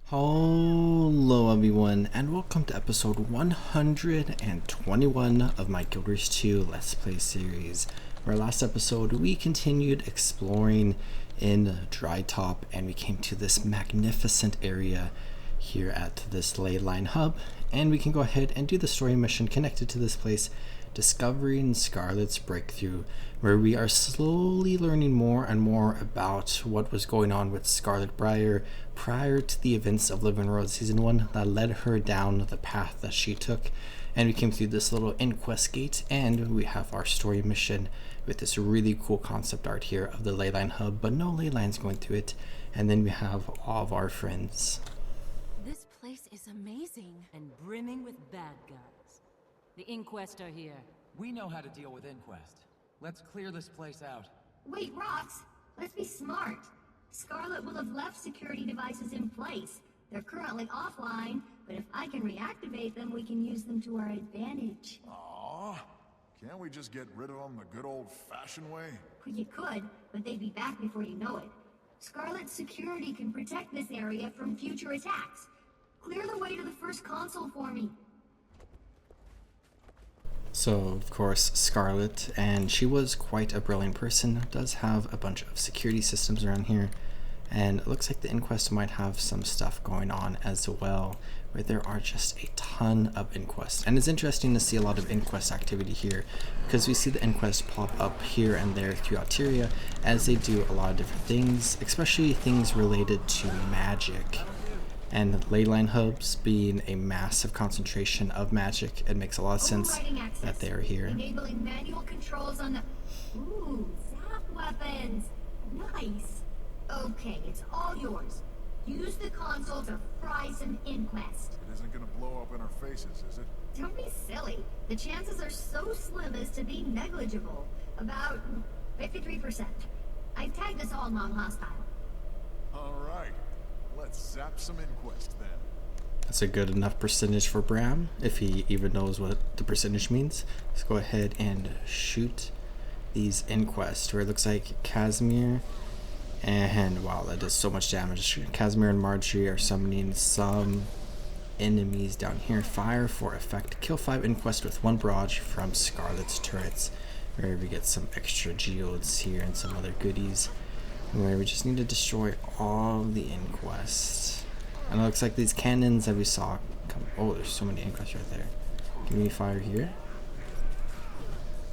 Hello everyone, and welcome to episode 121 of my Guild Wars 2 Let's Play series. Where last episode we continued exploring in Dry Top and we came to this magnificent area here at this ley line hub, and we can go ahead and do the story mission connected to this place, discovering Scarlet's breakthrough, where we are slowly learning more and more about what was going on with Scarlet Briar prior to the events of Living World Season 1 that led her down the path that she took. And we came through this little inquest gate, and we have our story mission with this really cool concept art here of the ley line hub, but no ley lines going through it. And then we have all of our friends. This place is amazing and brimming with bad guys. The Inquest are here. We know how to deal with Inquest. Let's clear this place out. Wait, Rox! Let's be smart. Scarlet will have left security devices in place. They're currently offline, but if I can reactivate them, we can use them to our advantage. Aww. Can't we just get rid of them the good old-fashioned way? Well, you could, but they'd be back before you know it. Scarlet's security can protect this area from future attacks. Clear the way to the first console for me. So, of course, Scarlet, and she was quite a brilliant person, does have a bunch of security systems around here, and it looks like the Inquest might have some stuff going on as well, where there are just a ton of Inquests. And it's interesting to see a lot of Inquest activity here, because we see the Inquest pop up here and there throughout Tyria, as they do a lot of different things, especially things related to magic. And leyline hubs being a massive concentration of magic, it makes a lot of sense that they are here. Enabling manual controls on the... Ooh, zap weapons! Nice! Okay, it's all yours. Use the console to fry some Inquest. It isn't gonna blow up in our faces, is it? Don't be silly. The chances are so slim as to be negligible. About 53%. I've tagged us all non-hostile. Alright. Let's zap some Inquest then. That's a good enough percentage for Bram, if he even knows what the percentage means. Let's go ahead and shoot these Inquest, where it looks like Casimir, and wow, that does so much damage. Casimir and Marjorie are summoning some enemies down here. Fire for effect. Kill 5 Inquest with 1 barrage from Scarlet's turrets, where we get some extra geodes here and some other goodies, where we just need to destroy all the Inquests. And it looks like these cannons that we saw come. Oh, there's so many Inquests right there. Give me fire here.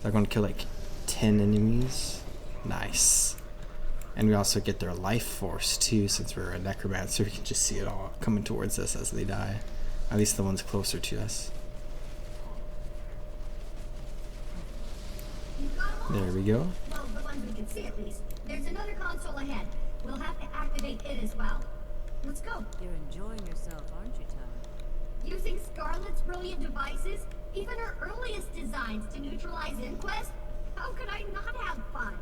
They're going to kill like 10 enemies. Nice. And we also get their life force too, since we're a necromancer. We can just see it all coming towards us as they die. At least the ones closer to us. There we go. Well, the ones we can see at least. There's another console ahead. We'll have to activate it as well. Let's go. You're enjoying yourself, aren't you, Tom? Using Scarlet's brilliant devices, even her earliest designs to neutralize Inquest, how could I not have fun?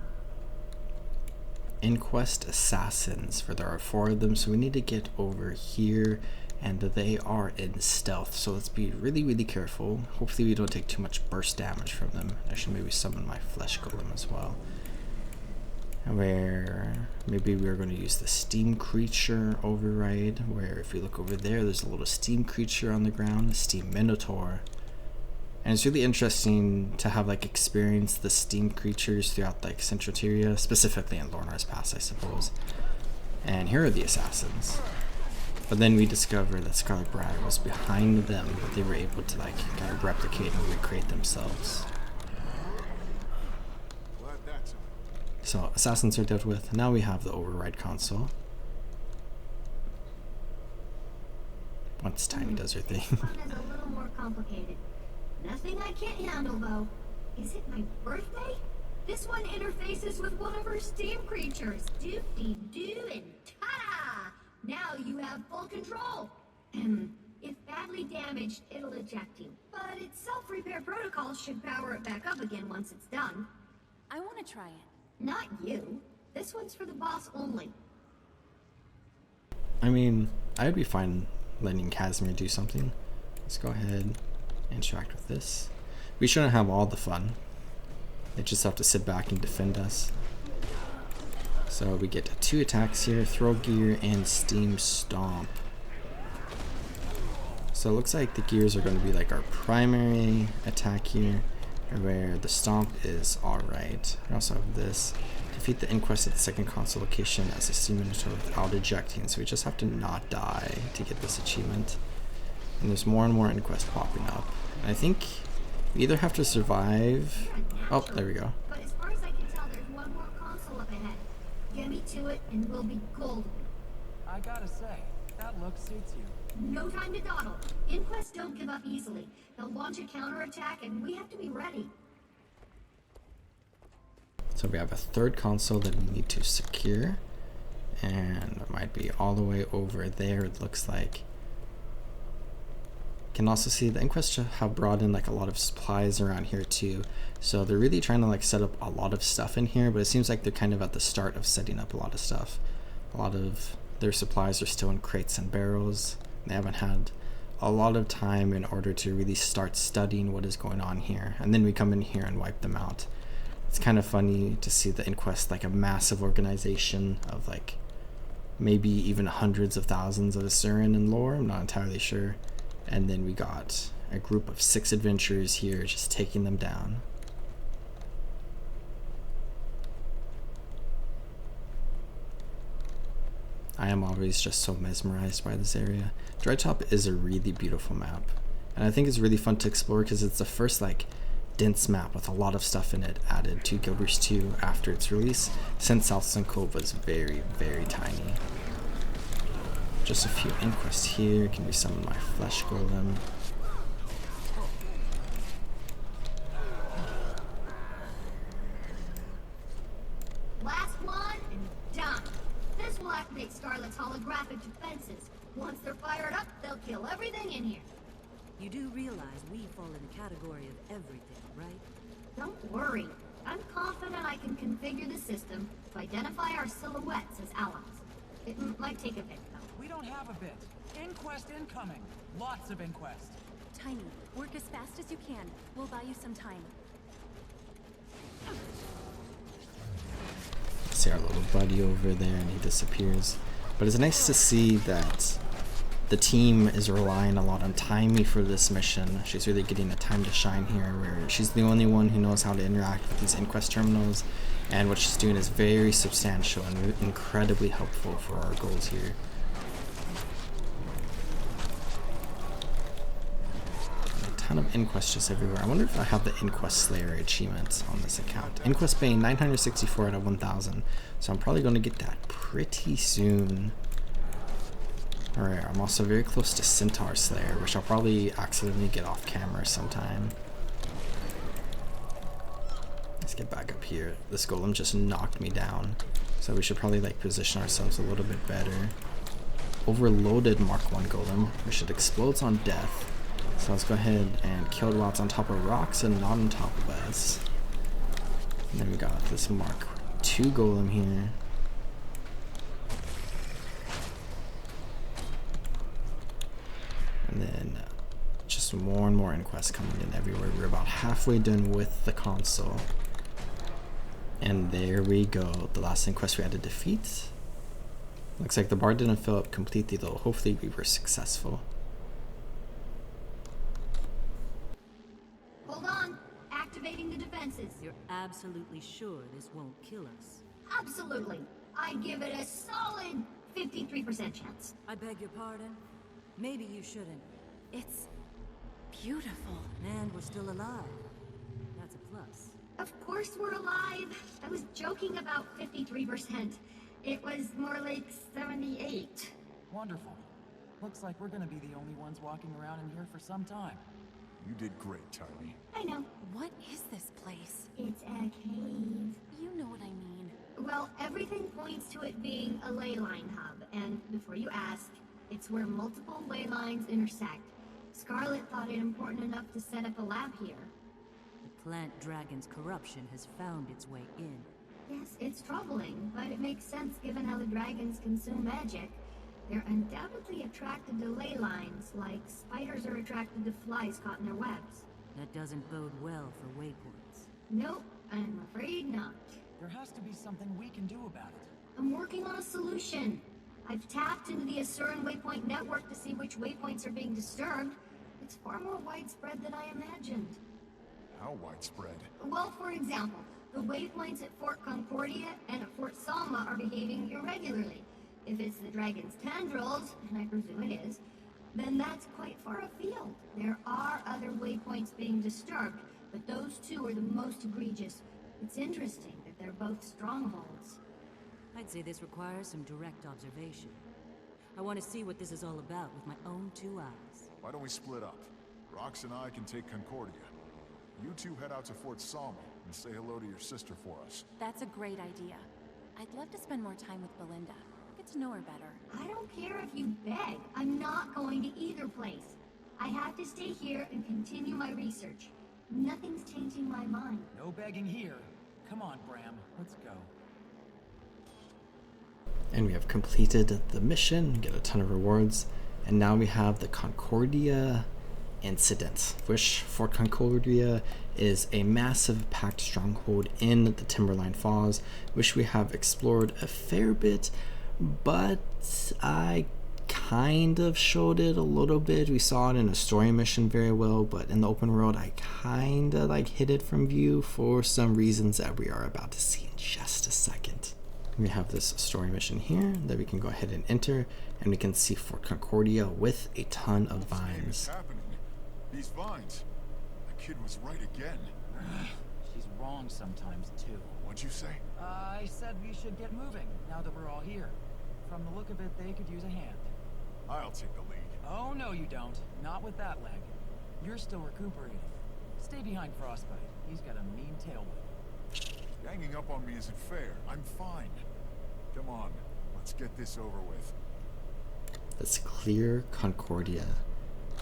Inquest assassins, for there are 4 of them, so we need to get over here, and they are in stealth, so let's be really careful. Hopefully we don't take too much burst damage from them. I should maybe summon my flesh golem as well, where maybe we're going to use the steam creature override, where if you look over there, there's a little steam creature on the ground, a steam minotaur. And it's really interesting to have like experience the steam creatures throughout like Central Tyria, specifically in Lornar's Pass, I suppose. And here are the assassins. But then we discover that Scarlet Briar was behind them, but they were able to like kind of replicate and recreate themselves. So assassins are dealt with. Now we have the override console. Once Tiny does her thing. Fun is a little more complicated. Nothing I can't handle, though. Is it my birthday? This one interfaces with one of her steam creatures. Doop-dee-doo and ta-da! Now you have full control. If badly damaged, it'll eject you. But its self-repair protocol should power it back up again once it's done. I want to try it. Not you. This one's for the boss only. I mean, I'd be fine letting Casimir do something. Let's go ahead. Interact with this. We shouldn't have all the fun. They just have to sit back and defend us. So we get 2 attacks here, Throw Gear and Steam Stomp. So it looks like the gears are going to be like our primary attack here, where the stomp is alright. We also have this. Defeat the inquest at the second console location as a steam minotaur without ejecting, so we just have to not die to get this achievement. And there's more and more inquests popping up. And I think we either have to survive... Oh, there we go. But as far as I can tell, there's one more console up ahead. Get me to it and we'll be golden. I gotta say, that look suits you. No time to dawdle. Inquests don't give up easily. They'll launch a counterattack and we have to be ready. So we have a third console that we need to secure. And it might be all the way over there, it looks like. Can also see the inquests have brought in like a lot of supplies around here too. So they're really trying to like set up a lot of stuff in here, but it seems like they're kind of at the start of setting up a lot of stuff. A lot of their supplies are still in crates and barrels. They haven't had a lot of time in order to really start studying what is going on here. And then we come in here and wipe them out. It's kind of funny to see the inquest like a massive organization of like maybe even hundreds of thousands of Asuran in lore. I'm not entirely sure. And then we got a group of 6 adventurers here just taking them down. I am always just so mesmerized by this area. Drytop is a really beautiful map. And I think it's really fun to explore because it's the first like dense map with a lot of stuff in it added to Guild Wars 2 after its release, since South Sun Cove was very, very tiny. Just a few inquests here. Can we summon my flesh golem? Last one and done. This will activate Scarlet's holographic defenses. Once they're fired up, they'll kill everything in here. You do realize we fall in the category of everything, right? Don't worry. I'm confident I can configure the system to identify our silhouettes as allies. It might take a bit, though. We don't have a bit. Inquest incoming. Lots of inquest. Tiny, work as fast as you can. We'll buy you some time. See our little buddy over there and he disappears. But it's nice to see that the team is relying a lot on Timey for this mission. She's really getting a time to shine here, where she's the only one who knows how to interact with these inquest terminals, and what she's doing is very substantial and incredibly helpful for our goals here. A ton of inquests just everywhere. I wonder if I have the Inquest Slayer achievement on this account. Inquest Bane 964 out of 1000, so I'm probably going to get that pretty soon. Alright, I'm also very close to Centaur Slayer, which I'll probably accidentally get off camera sometime. Let's get back up here. This golem just knocked me down, so we should probably like position ourselves a little bit better. Overloaded Mark 1 golem, which it explodes on death. So let's go ahead and kill while it's on top of rocks and not on top of us. And then we got this Mark 2 golem here. And then just more and more inquests coming in everywhere. We're about halfway done with the console. And there we go. The last inquest we had to defeat. Looks like the bar didn't fill up completely though. Hopefully we were successful. Hold on. Activating the defenses. You're absolutely sure this won't kill us? Absolutely. I give it a solid 53% chance. I beg your pardon? Maybe you shouldn't. It's beautiful. And we're still alive. That's a plus. Of course we're alive. I was joking about 53%. It was more like 78. Wonderful. Looks like we're gonna be the only ones walking around in here for some time. You did great, Tiny. I know. What is this place? It's a cave. You know what I mean. Well, everything points to it being a ley line hub, and before you ask, it's where multiple ley lines intersect. Scarlet thought it important enough to set up a lab here. The plant dragon's corruption has found its way in. Yes, it's troubling, but it makes sense given how the dragons consume magic. They're undoubtedly attracted to ley lines, like spiders are attracted to flies caught in their webs. That doesn't bode well for waypoints. Nope, I'm afraid not. There has to be something we can do about it. I'm working on a solution. I've tapped into the Asuran Waypoint network to see which which waypoints are being disturbed, it's far more widespread than I imagined. How widespread? Well, for example, the waypoints at Fort Concordia and at Fort Salma are behaving irregularly. If it's the dragon's tendrils, and I presume it is, then that's quite far afield. There are other waypoints being disturbed, but those two are the most egregious. It's interesting that they're both strongholds. I'd say this requires some direct observation. I want to see what this is all about with my own 2 eyes. Why don't we split up? Rox and I can take Concordia. You two head out to Fort Salma and say hello to your sister for us. That's a great idea. I'd love to spend more time with Belinda. Get to know her better. I don't care if you beg. I'm not going to either place. I have to stay here and continue my research. Nothing's changing my mind. No begging here. Come on, Bram. Let's go. And we have completed the mission, get a ton of rewards, and now we have the Concordia incident, which Fort Concordia is a massive packed stronghold in the Timberline Falls, which we have explored a fair bit, but I kind of showed it a little bit. We saw it in a story mission very well, but in the open world I kind of like hid it from view for some reasons that we are about to see in just a second. We have this story mission here that we can go ahead and enter, and we can see Fort Concordia with a ton of vines. What's happening? These vines. The kid was right again. She's wrong sometimes, too. What'd you say? I said we should get moving, now that we're all here. From the look of it, they could use a hand. I'll take the lead. Oh, no you don't. Not with that leg. You're still recuperating. Stay behind Frostbite. He's got a mean tailwind. Ganging up on me isn't fair. I'm fine. Come on, let's get this over with. Let's clear Concordia.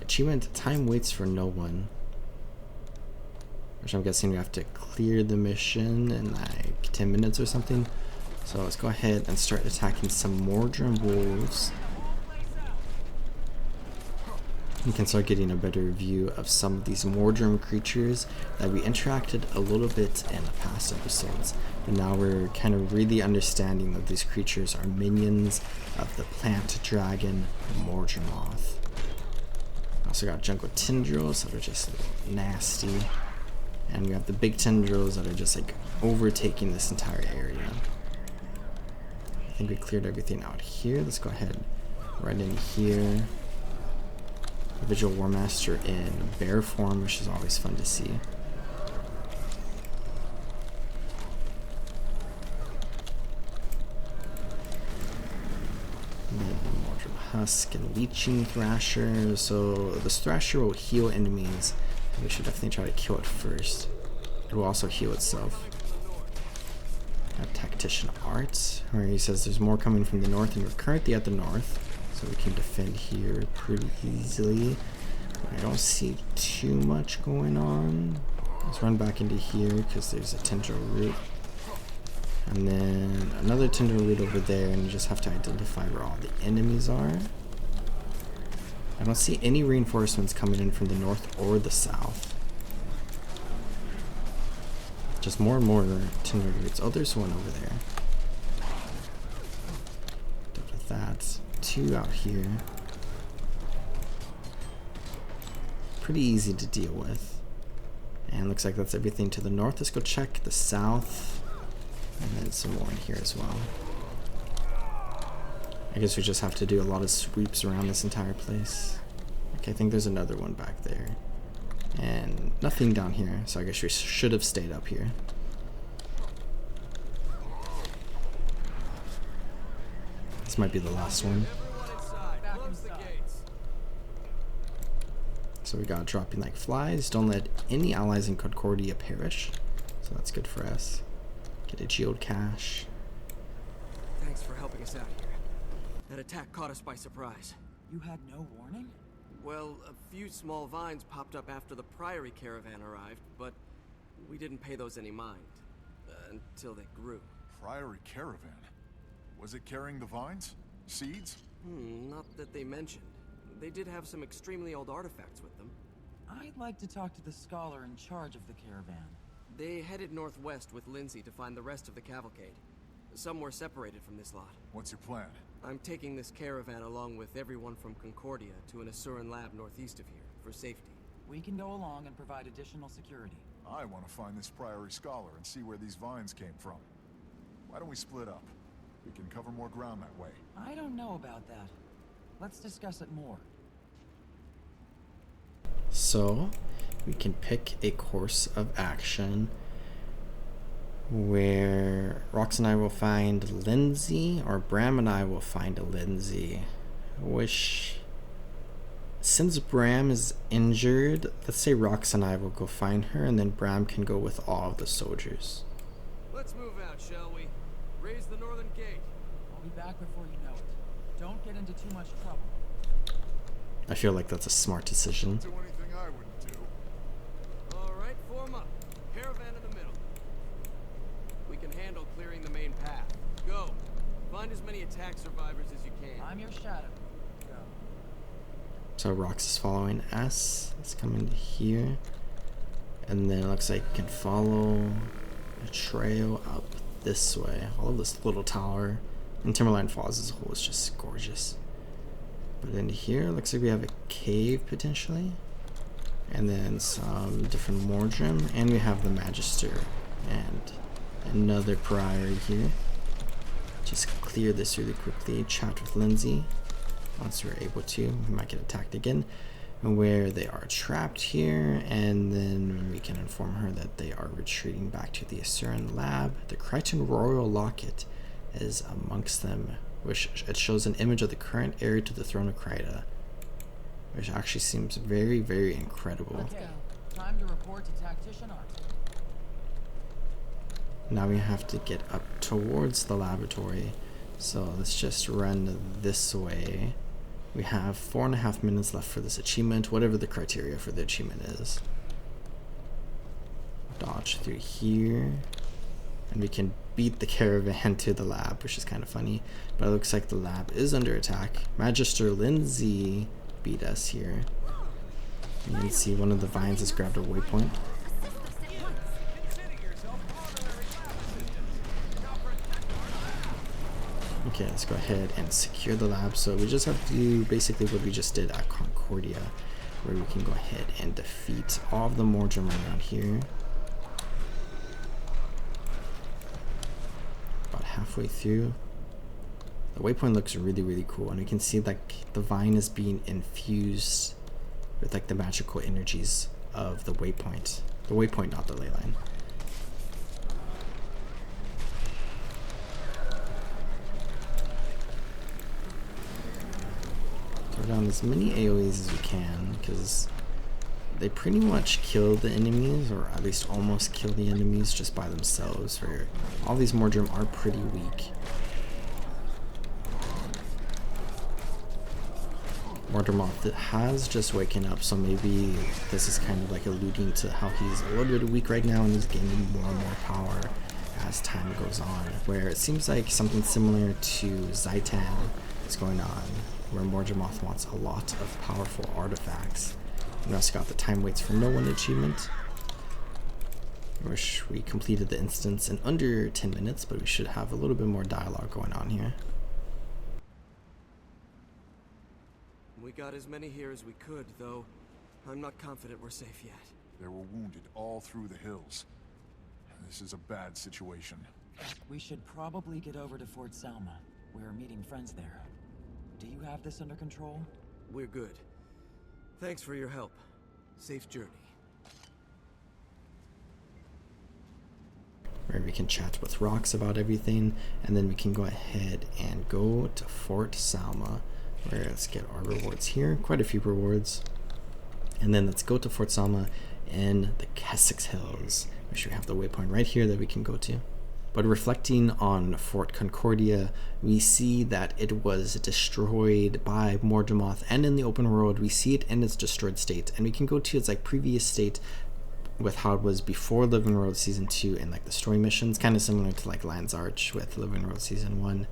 Achievement, time waits for no one. Which I'm guessing we have to clear the mission in like 10 minutes or something. So let's go ahead and start attacking some Mordrum wolves. You can start getting a better view of some of these Mordrum creatures that we interacted a little bit in the past episodes. But now we're kind of really understanding that these creatures are minions of the plant dragon Mordrumoth. Also got jungle tendrils that are just nasty. And we have the big tendrils that are just like overtaking this entire area. I think we cleared everything out here. Let's go ahead right in here. Vigil War Master in bear form, which is always fun to see. Mordrum Husk and Leeching Thrasher. So this Thrasher will heal enemies. We should definitely try to kill it first. It will also heal itself. We have Tactician Arts, where he says there's more coming from the north, and we're currently at the north. So we can defend here pretty easily. I don't see too much going on. Let's run back into here because there's a tendril root. And then another tendril root over there, and you just have to identify where all the enemies are. I don't see any reinforcements coming in from the north or the south. Just more and more tendril roots. Oh, there's one over there. Dealt with that. Two out here. Pretty easy to deal with. And looks like that's everything to the north. Let's go check the south. And then some more in here as well. I guess we just have to do a lot of sweeps around this entire place. Okay, I think there's another one back there. And nothing down here, so I guess we should have stayed up here. This might be the last one. So we got dropping like flies. Don't let any allies in Concordia perish. So that's good for us. Get a geode cache. Thanks for helping us out here. That attack caught us by surprise. You had no warning? Well, a few small vines popped up after the Priory caravan arrived, but we didn't pay those any mind. Until they grew. Priory caravan? Was it carrying the vines? Seeds? Not that they mentioned. They did have some extremely old artifacts with them. I'd like to talk to the scholar in charge of the caravan. They headed northwest with Lindsay to find the rest of the cavalcade. Some were separated from this lot. What's your plan? I'm taking this caravan along with everyone from Concordia to an Asuran lab northeast of here, for safety. We can go along and provide additional security. I want to find this Priory Scholar and see where these vines came from. Why don't we split up? We can cover more ground that way. I don't know about that. Let's discuss it more. So, we can pick a course of action where Rox and I will find Lindsay, or Bram and I will find a Lindsay. Since Bram is injured, let's say Rox and I will go find her, and then Bram can go with all of the soldiers. Let's move out, shall we? Raise the northern gate. I'll be back before you know it. Don't get into too much trouble. I feel like that's a smart decision. Do anything I wouldn't do. All right, form up. Caravan in the middle. We can handle clearing the main path. Go. Find as many attack survivors as you can. I'm your shadow. Go. So Rox is following us. Let's come into here. And then it looks like you can follow a trail up this way. All of this little tower. And Timberline Falls as a whole is just gorgeous. But in here, looks like we have a cave potentially. And then some different Mordrim. And we have the Magister. And another Priory here. Just clear this really quickly. Chat with Lindsay. Once we're able to, we might get attacked again. And where they are trapped here, and then we can inform her that they are retreating back to the Asuran lab. The Crichton Royal Locket is amongst them, which it shows an image of the current heir to the throne of Kryta, which actually seems very, very incredible. Okay, time to report to Tactician Art. Now we have to get up towards the laboratory, so let's just run this way. We have 4.5 minutes left for this achievement, whatever the criteria for the achievement is. Dodge through here, and we can beat the caravan to the lab, which is kind of funny, but it looks like the lab is under attack. Magister Lindsay beat us here. You can see one of the vines has grabbed a waypoint. Okay, let's go ahead and secure the lab. So we just have to do basically what we just did at Concordia, where we can go ahead and defeat all of the Mordrim around here. About halfway through. The waypoint looks really, really cool, and we can see like the vine is being infused with like the magical energies of the waypoint. The waypoint, not the ley line. Down as many AoEs as we can, because they pretty much kill the enemies, or at least almost kill the enemies just by themselves. For all these Mordrim are pretty weak. Mordermoth has just waken up, so maybe this is kind of like alluding to how he's a little bit weak right now and he's gaining more and more power as time goes on, where it seems like something similar to Zaitan is going on, where Mordermoth wants a lot of powerful artifacts. We also got the Time Waits for No One achievement, which we completed the instance in under 10 minutes, but we should have a little bit more dialogue going on here. We got as many here as we could, though I'm not confident we're safe yet. There were wounded all through the hills. This is a bad situation. We should probably get over to Fort Salma. We're meeting friends there. Do you have this under control? We're good. Thanks for your help. Safe journey. Where we can chat with Rox about everything, and then we can go ahead and go to Fort Salma, where let's get our rewards here. Quite a few rewards. And then let's go to Fort Salma in the Kessex Hills, which we have the waypoint right here that we can go to. But reflecting on Fort Concordia, we see that it was destroyed by Mordermoth, and in the open world we see it in its destroyed state, and we can go to its like previous state with how it was before Living World Season 2 and like the story missions, kind of similar to like Land's Arch with Living World Season 1.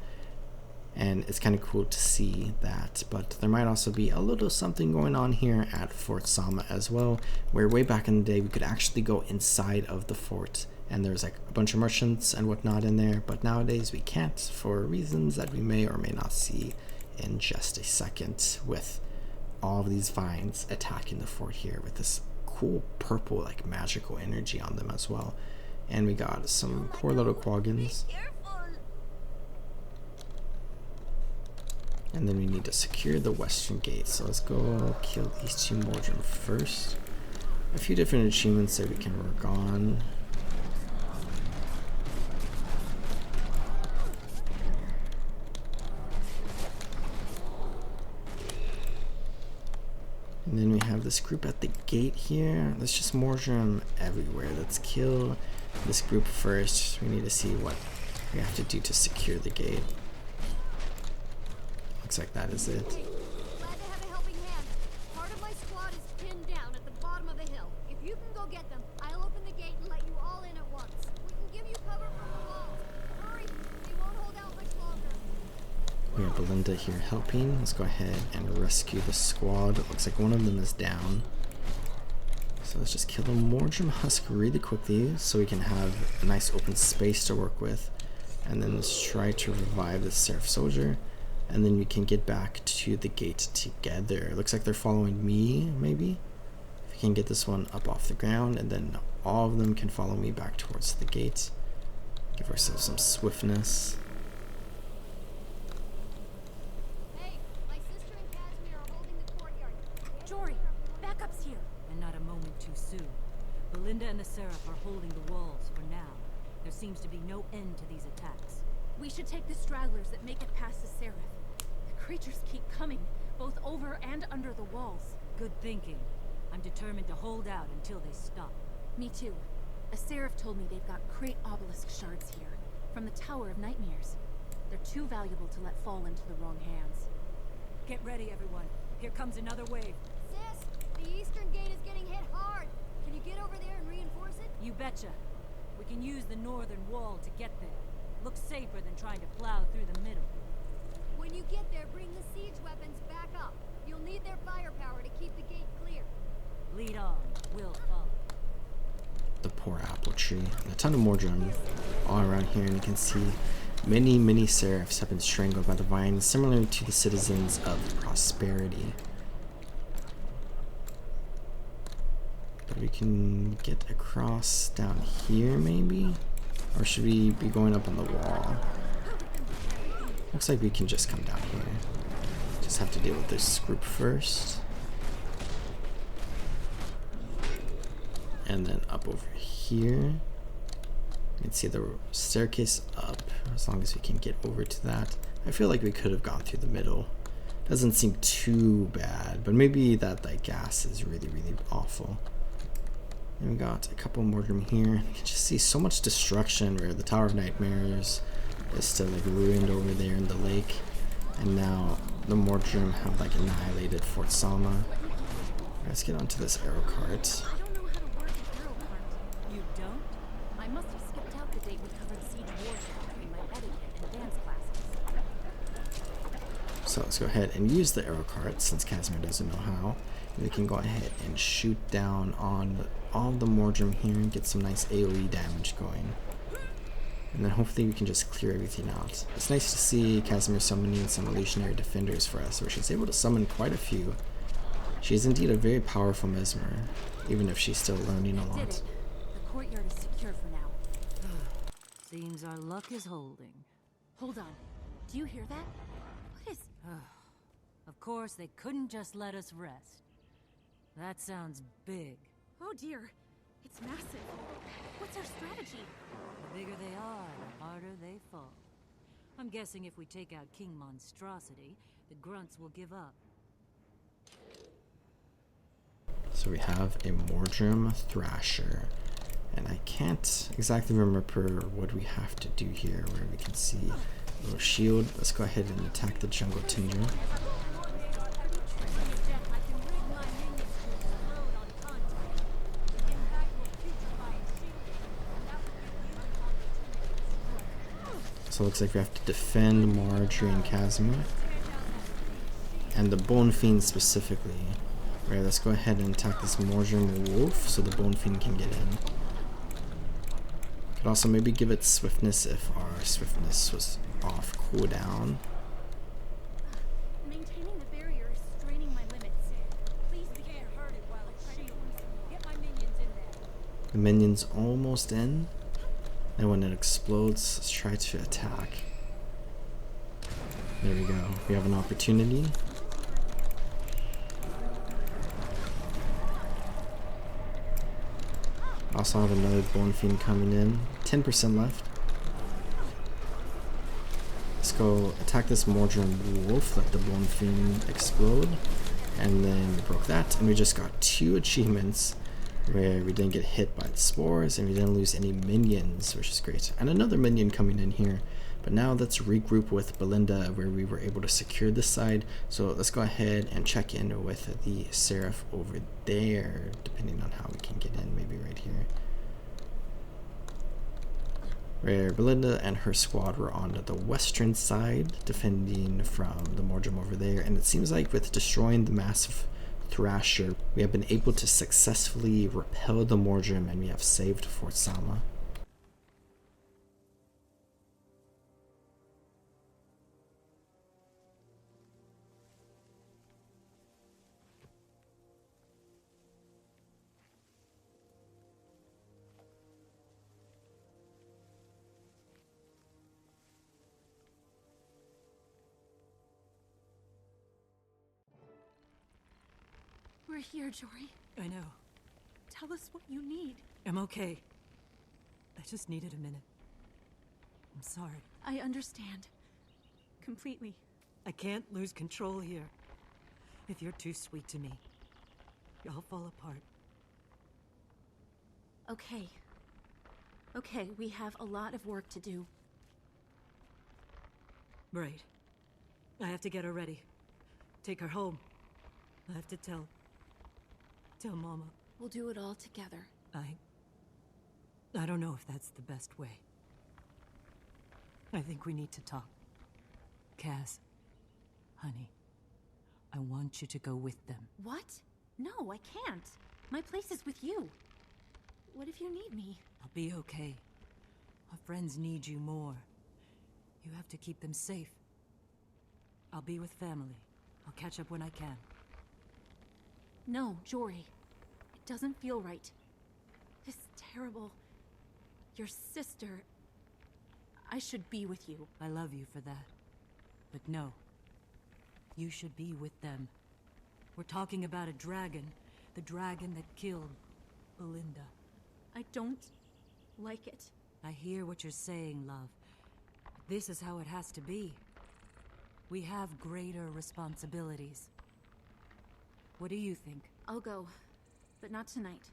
and it's kind of cool to see that. But there might also be a little something going on here at Fort Sama as well, where way back in the day we could actually go inside of the fort and there's like a bunch of merchants and whatnot in there, but nowadays we can't for reasons that we may or may not see in just a second, with all of these vines attacking the fort here with this cool purple like magical energy on them as well. And we got some poor little quaggins. And then we need to secure the western gate. So let's go kill these two Mordrim first. A few different achievements that we can work on. And then we have this group at the gate here. There's just Mordrim everywhere. Let's kill this group first. We need to see what we have to do to secure the gate. Looks like that is it. Glad to have a helping hand. Part of my squad is pinned down at the bottom of the hill. If you can go get them, I'll open the gate and let you all in at once. We can give you cover from the walls. Hurry, they won't hold out much longer. We have Belinda here helping. Let's go ahead and rescue the squad. It looks like one of them is down. So let's just kill the Mordrim husk really quickly so we can have a nice open space to work with. And then let's try to revive the Seraph Soldier. And then we can get back to the gate together. It looks like they're following me, maybe? If we can get this one up off the ground, and then all of them can follow me back towards the gate. Give ourselves some swiftness. Hey, my sister and Casimir are holding the courtyard. Jory, backup's here. And not a moment too soon. Belinda and the Seraph are holding the walls for now. There seems to be no end to these attacks. We should take the stragglers that make it past the Seraph. The creatures keep coming, both over and under the walls. Good thinking. I'm determined to hold out until they stop. Me too. A Seraph told me they've got great obelisk shards here, from the Tower of Nightmares. They're too valuable to let fall into the wrong hands. Get ready, everyone. Here comes another wave. Sis, the eastern gate is getting hit hard. Can you get over there and reinforce it? You betcha. We can use the northern wall to get there. Looks safer than trying to plow through the middle. When you get there, bring the siege weapons back up. You'll need their firepower to keep the gate clear. Lead on. We'll follow. The poor apple tree. And a ton of Mordrim all around here, and you can see many Seraphs have been strangled by the vines, similar to the citizens of Prosperity. But we can get across down here, maybe? Or should we be going up on the wall? Looks like we can just come down here. Just have to deal with this group first. And then up over here. You can see the staircase up, as long as we can get over to that. I feel like we could have gone through the middle. Doesn't seem too bad, but maybe that gas is really awful. And we got a couple Mordrim here. You can just see so much destruction where the Tower of Nightmares is still like ruined over there in the lake. And now the Mordrim have like annihilated Fort Sama. Let's get onto this arrow cart. I don't know how to work an arrow cart. You don't? I must have skipped out the date we covered siege warfare between my etiquette and dance classes. So let's go ahead and use the arrow cart since Casimir doesn't know how. We can go ahead and shoot down on all the Mordrim here and get some nice AoE damage going. And then hopefully we can just clear everything out. It's nice to see Casimir summoning some illusionary defenders for us, where she's able to summon quite a few. She is indeed a very powerful mesmer, even if she's still learning a Did lot. it. The courtyard is secure for now. Seems our luck is holding. Hold on. Do you hear that? What is... Of course, they couldn't just let us rest. That sounds big. Oh dear. It's massive. What's our strategy? The bigger they are, the harder they fall. I'm guessing if we take out King Monstrosity, the grunts will give up. So we have a Mordrim Thrasher. And I can't exactly remember what we have to do here, where we can see a little shield. Let's go ahead and attack the Jungle Tinder. So it looks like we have to defend Marjorie and Casimir. And the Bone Fiend specifically. Right, let's go ahead and attack this Morgan Wolf so the Bone Fiend can get in. Could also maybe give it swiftness if our swiftness was off cooldown. Maintaining the barrier is straining my limits. Please be Can't hurt it while it's shielded. Get my minions in there. The minion's almost in. And when it explodes, let's try to attack. There we go. We have an opportunity. Also have another Bone Fiend coming in. 10% left. Let's go attack this Mordred Wolf, let the Bone Fiend explode. And then we broke that, and we just got 2 achievements where we didn't get hit by the spores and we didn't lose any minions, which is great. And another minion coming in here. But now let's regroup with Belinda where we were able to secure this side. So let's go ahead and check in with the Seraph over there, depending on how we can get in, maybe right here. Where Belinda and her squad were on the western side, defending from the Mordrum over there. And it seems like with destroying the massive Thrasher, we have been able to successfully repel the Mordrum and we have saved Fort Sama. We're here, Jory. I know. Tell us what you need. I'm okay. I just needed a minute. I'm sorry. I understand. Completely. I can't lose control here. If you're too sweet to me, I'll fall apart. Okay. Okay, we have a lot of work to do. Right. I have to get her ready. Take her home. I have to tell Mama. We'll do it all together. I don't know if that's the best way. I think we need to talk. Kaz, honey, I want you to go with them. What? No, I can't. My place is with you. What if you need me? I'll be okay. Our friends need you more. You have to keep them safe. I'll be with family. I'll catch up when I can. No, Jory. It doesn't feel right. This terrible... Your sister... I should be with you. I love you for that. But no. You should be with them. We're talking about a dragon. The dragon that killed Belinda. I don't like it. I hear what you're saying, love. This is how it has to be. We have greater responsibilities. What do you think? I'll go, but not tonight.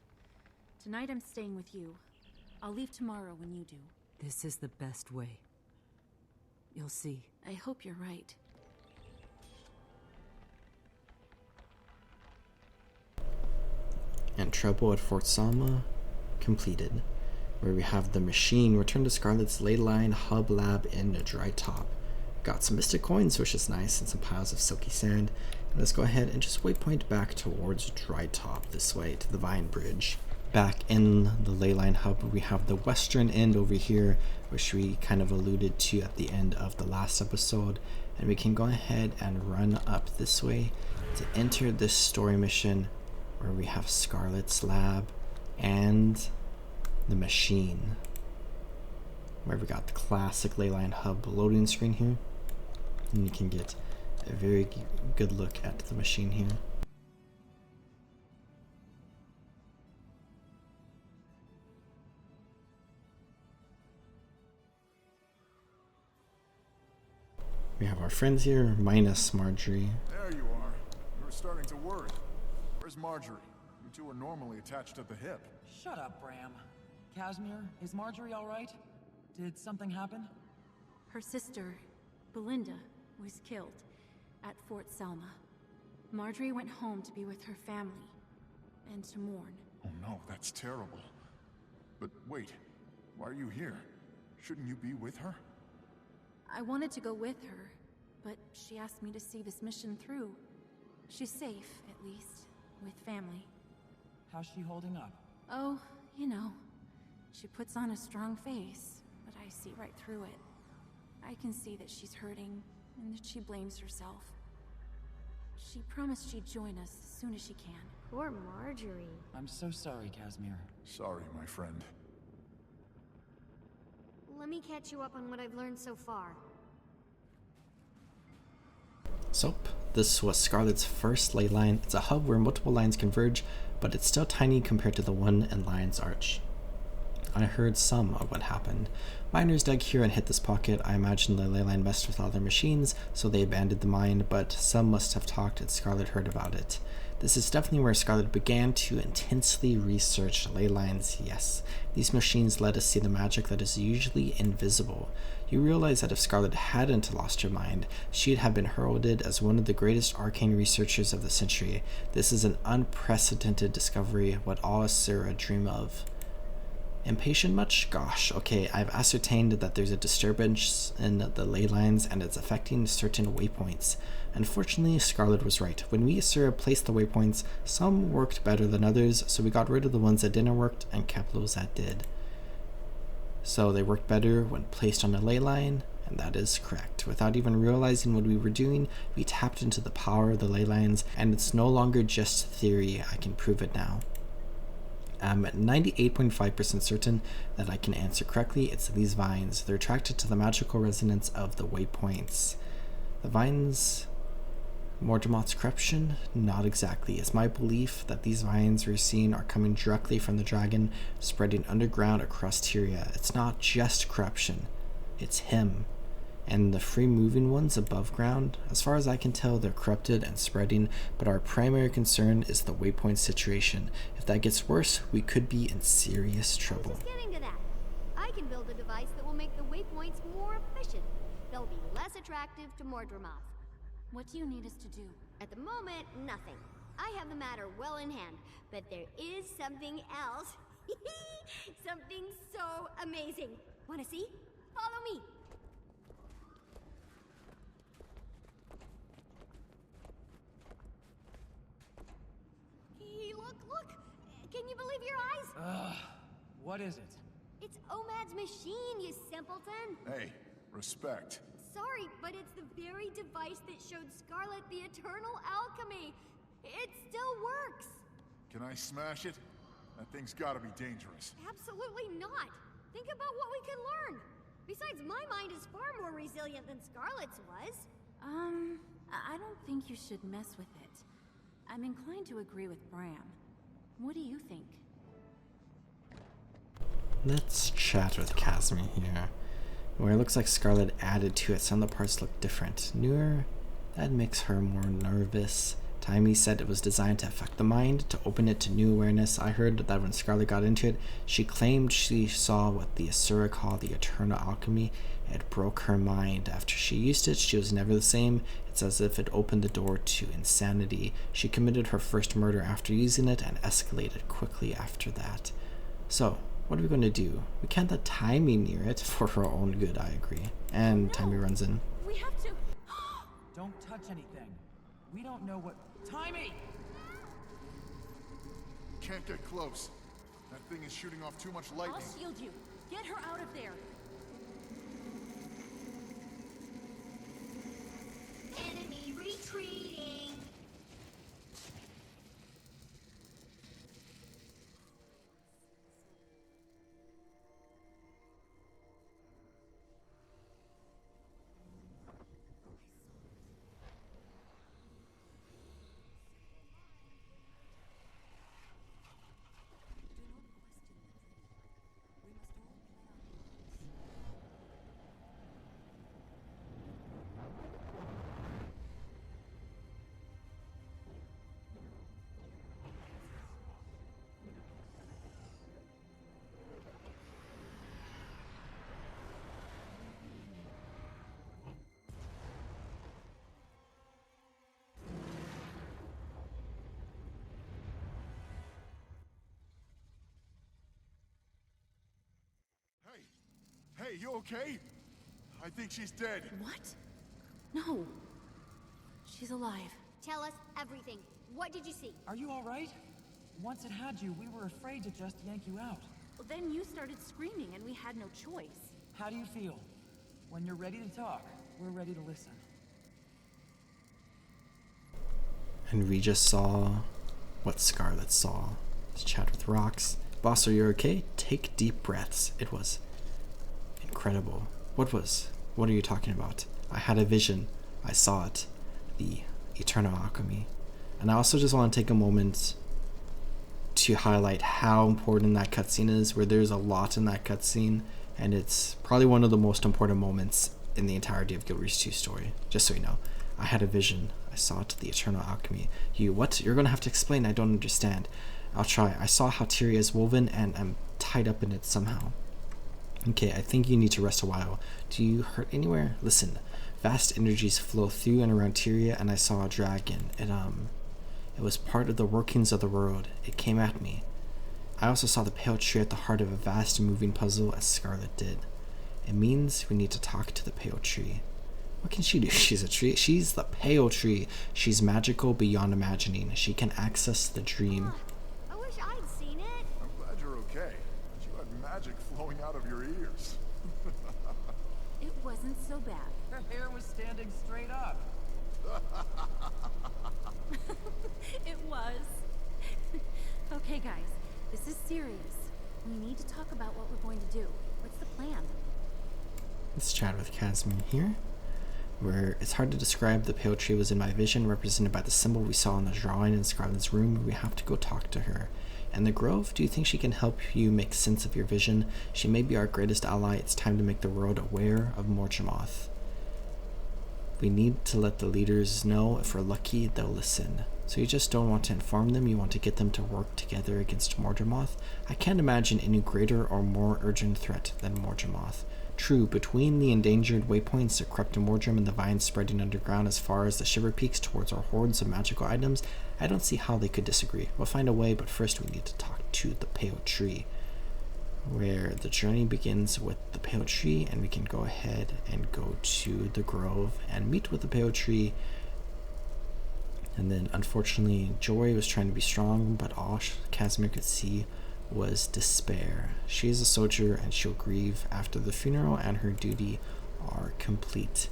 Tonight I'm staying with you. I'll leave tomorrow when you do. This is the best way. You'll see. I hope you're right. And Trouble at Fort Sama completed, where we have the machine return to Scarlet's ley line hub lab in the dry top. Got some mystic coins, which is nice, and some piles of silky sand. And let's go ahead and just waypoint back towards dry top this way to the Vine Bridge. Back in the ley line hub, we have the western end over here, which we kind of alluded to at the end of the last episode. And we can go ahead and run up this way to enter this story mission where we have Scarlet's lab and the machine, where we got the classic ley line hub loading screen here, and you can get a very good look at the machine here. We have our friends here, minus Marjorie. There you are. You were starting to worry. Where's Marjorie? You two are normally attached at the hip. Shut up, Bram. Casimir, is Marjorie all right? Did something happen? Her sister, Belinda, was killed at Fort Selma. Marjorie went home to be with her family and to mourn. Oh no, that's terrible. But wait, why are you here? Shouldn't you be with her? I wanted to go with her, but she asked me to see this mission through. She's safe, at least, with family. How's she holding up? Oh, you know. She puts on a strong face, but I see right through it. I can see that she's hurting, and that she blames herself. She promised she'd join us as soon as she can. Poor Marjorie. I'm so sorry, Casimir. Sorry, my friend. Let me catch you up on what I've learned so far. So, this was Scarlet's first ley line. It's a hub where multiple lines converge, but it's still tiny compared to the one in Lion's Arch. I heard some of what happened. Miners dug here and hit this pocket. I imagine the ley line messed with all their machines, so they abandoned the mine, but some must have talked and Scarlet heard about it. This is definitely where Scarlet began to intensely research ley lines. Yes, these machines let us see the magic that is usually invisible. You realize that if Scarlet hadn't lost her mind, she'd have been heralded as one of the greatest arcane researchers of the century. This is an unprecedented discovery, what all Asura dream of. Impatient much? Gosh, okay, I've ascertained that there's a disturbance in the ley lines and it's affecting certain waypoints. Unfortunately, Scarlet was right. When we Asura placed the waypoints, some worked better than others, so we got rid of the ones that didn't work and kept those that did. So they worked better when placed on a ley line, and that is correct. Without even realizing what we were doing, we tapped into the power of the ley lines, and it's no longer just theory. I can prove it now. I'm 98.5% certain that I can answer correctly. It's these vines. They're attracted to the magical resonance of the waypoints. The vines... Mortemot's corruption? Not exactly. It's my belief that these vines we're seeing are coming directly from the dragon, spreading underground across Tyria. It's not just corruption. It's him. And the free-moving ones above ground, as far as I can tell, they're corrupted and spreading, but our primary concern is the waypoint situation. If that gets worse, we could be in serious trouble. Just getting to that. I can build a device that will make the waypoints more efficient. They'll be less attractive to Mordremoth. What do you need us to do? At the moment, nothing. I have the matter well in hand, but there is something else. Something so amazing. Wanna see? Follow me. Hey, look! Can you believe your eyes? What is it? It's Omad's machine, you simpleton! Hey, respect. Sorry, but it's the very device that showed Scarlet the eternal alchemy. It still works! Can I smash it? That thing's gotta be dangerous. Absolutely not! Think about what we can learn! Besides, my mind is far more resilient than Scarlet's was. I don't think you should mess with it. I'm inclined to agree with Bram. What do you think? Let's chat with Casimir here. Where it looks like Scarlet added to it, some of the parts look different. Newer, that makes her more nervous. Timmy said it was designed to affect the mind, to open it to new awareness. I heard that when Scarlet got into it, she claimed she saw what the Asura call the eternal alchemy. It broke her mind. After she used it, she was never the same. It's as if it opened the door to insanity. She committed her first murder after using it and escalated quickly after that. So, what are we going to do? We can't let Timmy near it for her own good, I agree. And Timmy runs in. We have to... Don't touch anything. We don't know what... Timey! Can't get close. That thing is shooting off too much lightning. I'll shield you. Get her out of there. Enemy retreating. Hey, you okay? I think she's dead. What? No. She's alive. Tell us everything. What did you see? Are you alright? Once it had you, we were afraid to just yank you out. Well, then you started screaming and we had no choice. How do you feel? When you're ready to talk, we're ready to listen. And we just saw what Scarlet saw. Let's chat with Rox. Boss, are you okay? Take deep breaths. It was incredible. What are you talking about? I had a vision. I saw it. The eternal alchemy. And I also just want to take a moment to highlight how important that cutscene is, where there's a lot in that cutscene, and it's probably one of the most important moments in the entirety of Guild Wars 2 story. Just so you know. I had a vision. I saw it, the eternal alchemy. What? You're gonna have to explain. I don't understand. I'll try. I saw how Tyria is woven, and I'm tied up in it somehow. Okay, I think you need to rest a while. Do you hurt anywhere? Listen, vast energies flow through and around Tyria, and I saw a dragon. It was part of the workings of the world. It came at me. I also saw the pale tree at the heart of a vast moving puzzle, as Scarlet did. It means we need to talk to the pale tree. What can she do? She's a tree. She's the pale tree. She's magical beyond imagining. She can access the dream. I wish I'd seen it. I'm glad you're okay. But you had magic flowing out of your ears. It wasn't so bad. Her hair was standing straight up. It was. Okay, guys, this is serious. We need to talk about what we're going to do. What's the plan? Let's chat with Casimir here, where it's hard to describe. The pale tree was in my vision, represented by the symbol we saw in the drawing in Scarlet's room. We have to go talk to her. And the Grove, do you think she can help you make sense of your vision? She may be our greatest ally. It's time to make the world aware of Morgemoth. We need to let the leaders know. If we're lucky, they'll listen. So you just don't want to inform them, you want to get them to work together against Morgemoth? I can't imagine any greater or more urgent threat than Morgemoth. True, between the endangered waypoints, the corrupted Mordrum, and the vines spreading underground as far as the Shiver Peaks towards our hordes of magical items, I don't see how they could disagree. We'll find a way, but first we need to talk to the Pale Tree, where the journey begins with the Pale Tree, and we can go ahead and go to the Grove and meet with the Pale Tree. And then, unfortunately, Jory was trying to be strong, but all Casimir could see was despair. She is a soldier, and she'll grieve after the funeral, and her duty are complete.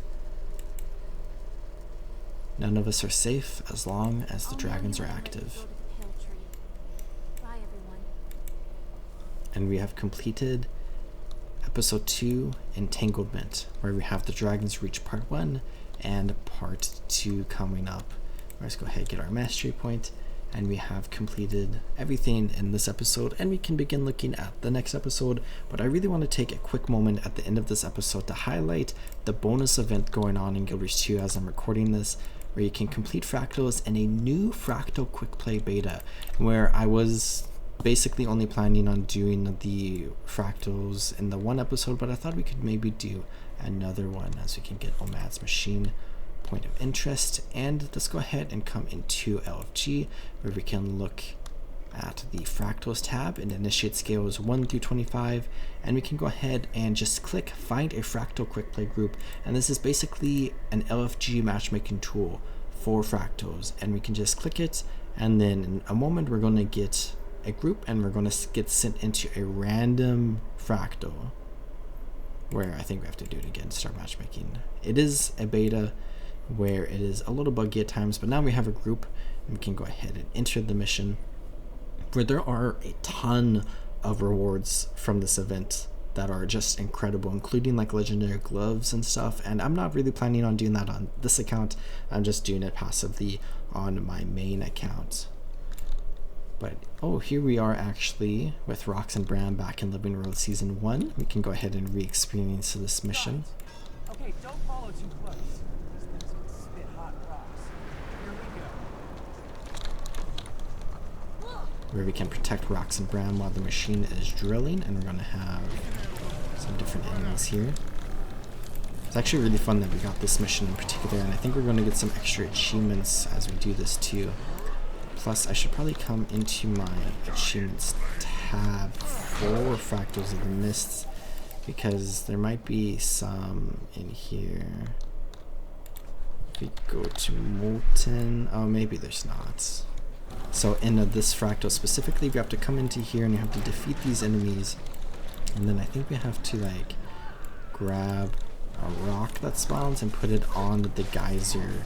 None of us are safe as long as the dragons are active. Bye, everyone. And we have completed episode 2, Entanglement, where we have the dragons reach part 1 and part 2 coming up. Let's go ahead and get our mastery point, and we have completed everything in this episode, and we can begin looking at the next episode. But I really want to take a quick moment at the end of this episode to highlight the bonus event going on in Guild Wars 2 as I'm recording this, where you can complete fractals in a new Fractal Quickplay beta, where I was basically only planning on doing the fractals in the one episode, but I thought we could maybe do another one as we can get Omad's machine point of interest. And let's go ahead and come into LFG, where we can look at the fractals tab and initiate scales 1 through 25, and we can go ahead and just click find a Fractal Quickplay group, and this is basically an LFG matchmaking tool for fractals, and we can just click it, and then in a moment we're going to get a group, and we're going to get sent into a random fractal, where I think we have to do it again to start matchmaking. It is a beta where it is a little buggy at times, but now we have a group, and we can go ahead and enter the mission, where there are a ton of rewards from this event that are just incredible, including like legendary gloves and stuff. And I'm not really planning on doing that on this account. I'm just doing it passively on my main account. But oh, here we are actually with Rox and Bram back in Living World Season 1. We can go ahead and re-experience this mission. Okay, don't follow too close. These things can spit hot rocks. Here we go. Where we can protect Rox and Bram while the machine is drilling, and we're going to have some different enemies here. It's actually really fun that we got this mission in particular, and I think we're going to get some extra achievements as we do this too. Plus, I should probably come into my achievements tab for Fractals of the Mists because there might be some in here. If we go to Molten, oh, maybe there's not. So in this fractal specifically, we have to come into here and you have to defeat these enemies. And then I think we have to like grab a rock that spawns and put it on the geyser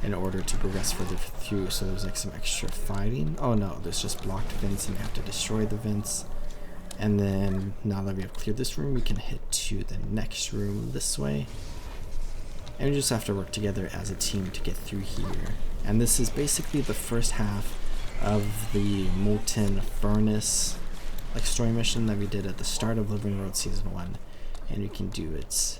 in order to progress further through. So there's like some extra fighting. Oh no, there's just blocked vents and we have to destroy the vents. And then now that we have cleared this room, we can head to the next room this way. And we just have to work together as a team to get through here. And this is basically the first half of the Molten Furnace like story mission that we did at the start of Living World Season 1. And you can do it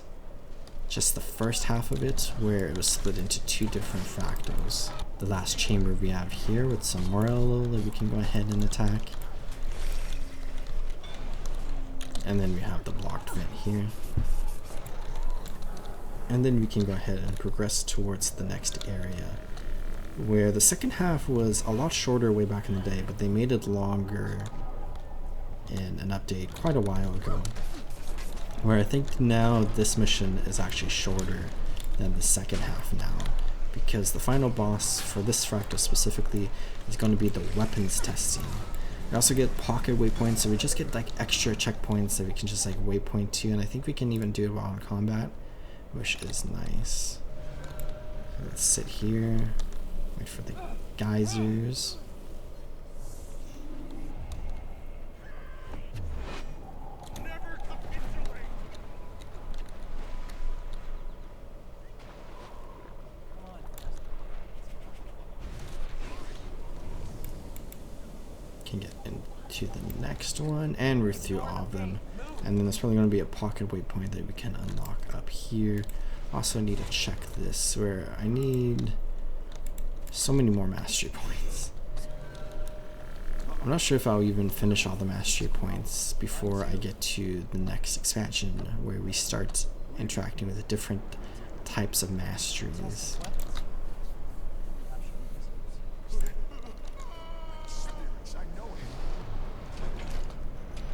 just the first half of it, where it was split into 2 different fractals. The last chamber we have here with some Morello that we can go ahead and attack. And then we have the blocked vent here. And then we can go ahead and progress towards the next area, where the second half was a lot shorter way back in the day, but they made it longer in an update quite a while ago. Where I think now this mission is actually shorter than the second half now, because the final boss for this fractal specifically is going to be the weapons testing. We also get pocket waypoints, so we just get like extra checkpoints that we can just like waypoint to, and I think we can even do it while in combat, which is nice. So let's sit here, wait for the geysers. Can get into the next one, and we're through all of them. And then there's probably going to be a pocket waypoint that we can unlock up here. Also need to check this, where I need so many more mastery points. I'm not sure if I'll even finish all the mastery points before I get to the next expansion, where we start interacting with the different types of masteries.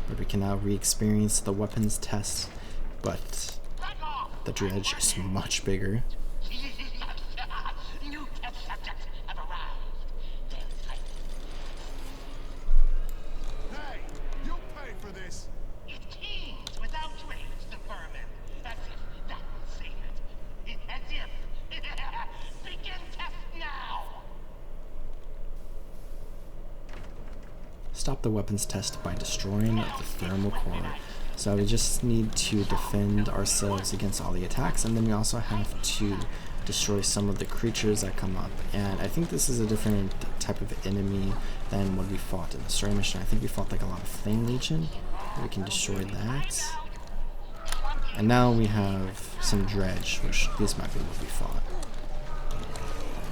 But we can now re-experience the weapons test, but the dredge is much bigger. New test subjects have arrived. Hey, you'll pay for this. It teems with outrage, the vermin. As if that would save it. As if. Begin test now. Stop the weapons test by destroying the thermal core. So we just need to defend ourselves against all the attacks, and then we also have to destroy some of the creatures that come up. And I think this is a different type of enemy than what we fought in the story mission. I think we fought like a lot of Flame Legion. We can destroy that. And now we have some dredge, which these might be what we fought.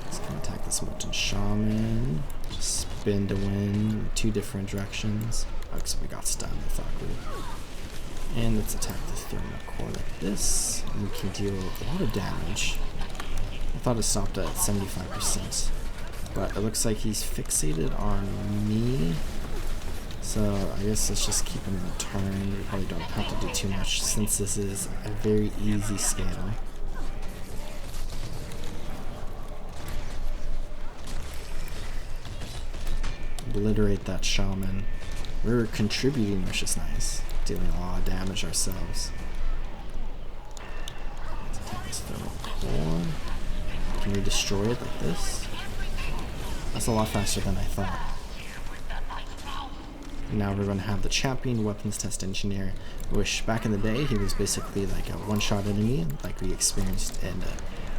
Let's go attack this Molten Shaman. Just spin to win 2 different directions. Oh, so we got stunned, I thought we. And let's attack the thermal core like this. And we can deal a lot of damage. I thought it stopped at 75%. But it looks like he's fixated on me. So I guess let's just keep him in turn. We probably don't have to do too much since this is a very easy scale. Obliterate that shaman. We're contributing, which is nice. Dealing a lot of damage ourselves. Let's attack this thermal core. Can we destroy it like this? That's a lot faster than I thought. And now we're going to have the champion weapons test engineer, which back in the day he was basically like a one-shot enemy, like we experienced in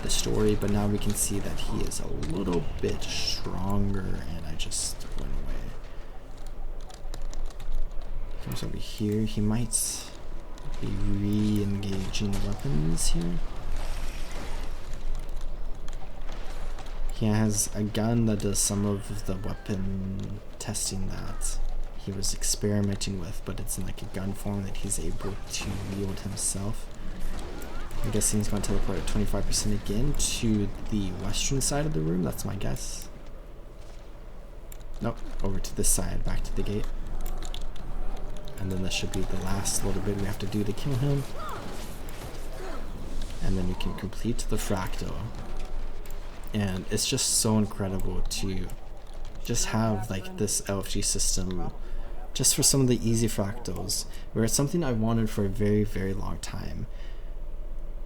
the story, but now we can see that he is a little bit stronger, and I just went away. Comes over here. He might be re-engaging weapons here. He has a gun that does some of the weapon testing that he was experimenting with, but it's in like a gun form that he's able to wield himself. I'm guessing he's going to teleport at 25% again to the western side of the room. That's my guess. Nope, over to this side, back to the gate. And then this should be the last little bit we have to do to kill him. And then you can complete the fractal. And it's just so incredible to just have like this LFG system just for some of the easy fractals, where it's something I wanted for a very, very long time.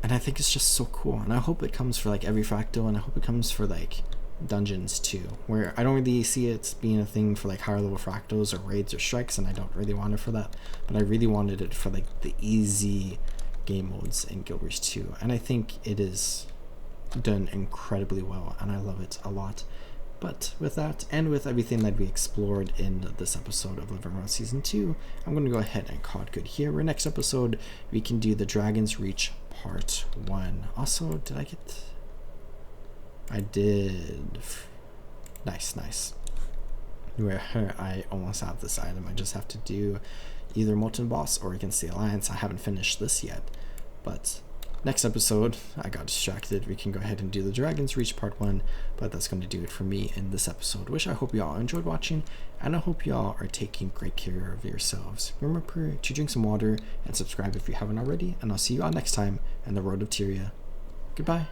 And I think it's just so cool, and I hope it comes for like every fractal, and I hope it comes for like dungeons too, where I don't really see it being a thing for like higher level fractals or raids or strikes, and I don't really want it for that, but I really wanted it for like the easy game modes in Guild Wars 2, and I think it is done incredibly well, and I love it a lot. But with that, and with everything that we explored in this episode of Living World Season 2, I'm going to go ahead and call it good here. Where next episode, we can do the Dragon's Reach Part 1. Also, did I get... I did... Nice. Where I almost have this item. I just have to do either Molten Boss or Against the Alliance. I haven't finished this yet, but... Next episode, I got distracted. We can go ahead and do the Dragon's Reach Part 1, but that's going to do it for me in this episode, which I hope y'all enjoyed watching, and I hope y'all are taking great care of yourselves. Remember to drink some water and subscribe if you haven't already, and I'll see you all next time in the Road of Tyria. Goodbye.